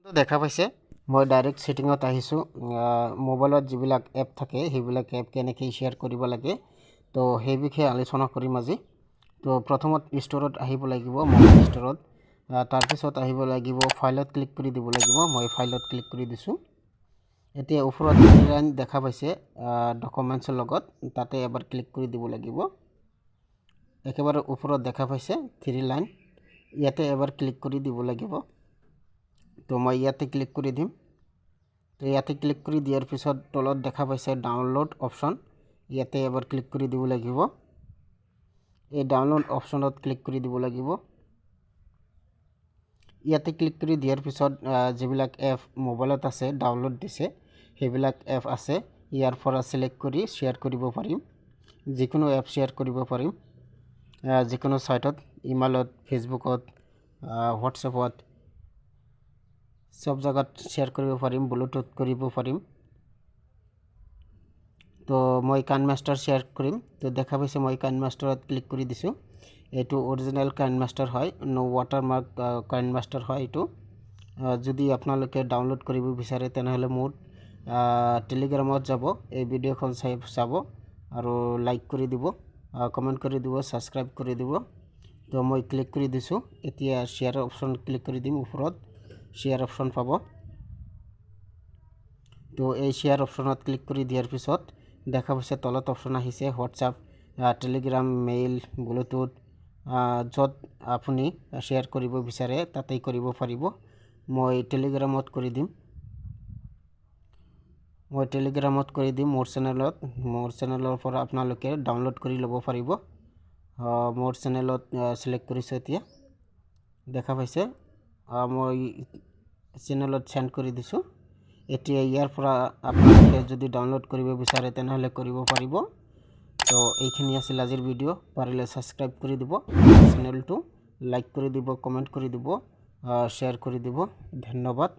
দেখা পাইছে মই ডাইৰেক্ট সেটিংত আহিছো মোবাইলত যিবিলাক এপ থাকে সেইবিলাক এপ কেনেকৈ শেয়াৰ কৰিব লাগে তো সেই বিষয়ে আলোচনা কৰিম আজি তো প্ৰথমত ষ্টৰত আহিব লাগিব মোবাইল ষ্টৰত তাৰ পিছত আহিব লাগিব ফাইলত ক্লিক কৰি দিব লাগিব মই ফাইলত ক্লিক কৰি দিছো এতিয়া ওপৰত লাইন দেখা পাইছে ডকুমেন্টছৰ লগত তাতে এবাৰ ক্লিক কৰি দিব লাগিব একেবাৰে ওপৰত দেখা পাইছে 3 লাইন ইয়াতে এবাৰ ক্লিক কৰি দিব লাগিব তো মই ইয়াতে ক্লিক কৰি দিম তো ইয়াতে ক্লিক কৰি দিয়াৰ পিছত তলত দেখা পাইছে ডাউনলোড অপচন ইয়াতে এবাৰ ক্লিক কৰি দিব লাগিব এই ডাউনলোড অপচনত ক্লিক কৰি দিব লাগিব ইয়াতে ক্লিক কৰি দিয়াৰ পিছত যিবিলাক এপ মোবাইলত আছে ডাউনলোড দিছে সেইবিলাক এপ আছে ইয়াৰ পৰা সিলেক্ট কৰি শেয়াৰ কৰিব পাৰিম যিকোনো এপ শেয়াৰ কৰিব পাৰিম যিকোনো সাইটত ইমেইলত ফেসবুকত হোৱাটছএপত সব জায়গাত শেয়াৰ কৰিব পাৰিম ব্লুটুথ কৰিব পাৰিম তো মই কাইনমাষ্টাৰ শেয়াৰ কৰিম তো দেখা পাইছে মই কাইনমাষ্টাৰত ক্লিক কৰি দিছো এটো অৰিজিনাল কাইনমাষ্টাৰ হয় নো ওয়াটাৰমাৰ্ক কাইনমাষ্টাৰ হয় এটো যদি আপোনালোকে ডাউনলোড কৰিব বিচাৰে তেনেহলে মোৰ টেলিগ্ৰামত যাব এই ভিডিওখন চাব আৰু লাইক কৰি দিব কমেন্ট কৰি দিব সাবস্ক্ৰাইব কৰি দিব তো মই ক্লিক কৰি দিছো এতিয়া শেয়াৰ অপচন ক্লিক কৰি দিম ওপৰত শেয়াৰ অপশন পাব তো এই শেয়াৰ অপশনত ক্লিক কৰি দিয়াৰ পিছত দেখা পাইছে তলত অপশন আহিছে হোৱাটছআপ টেলিগ্ৰাম মেইল ব্লুটুথ যত আপুনি শেয়াৰ কৰিব বিচাৰে তাতেই কৰিব পাৰিব মই টেলিগ্ৰামত কৰি দিম মোৰ চেনেলৰ পৰা আপোনালোকে ডাউনলোড কৰি ল'ব পাৰিব মোৰ চেনেলত সিলেক্ট কৰিছো এতিয়া দেখা পাইছে মই চেনেলত সেন্ড কৰি দিছো এতিয়া ইয়াৰ পৰা আপোনালোকে যদি ডাউনলোড কৰিব বিচাৰে তেনেহলে কৰিব পাৰিব তো এইখিনি আছিল আজিৰ ভিডিও পাৰিলে সাবস্ক্ৰাইব কৰি দিব চেনেলটো লাইক কৰি দিব কমেন্ট কৰি দিব শেয়াৰ কৰি দিব ধন্যবাদ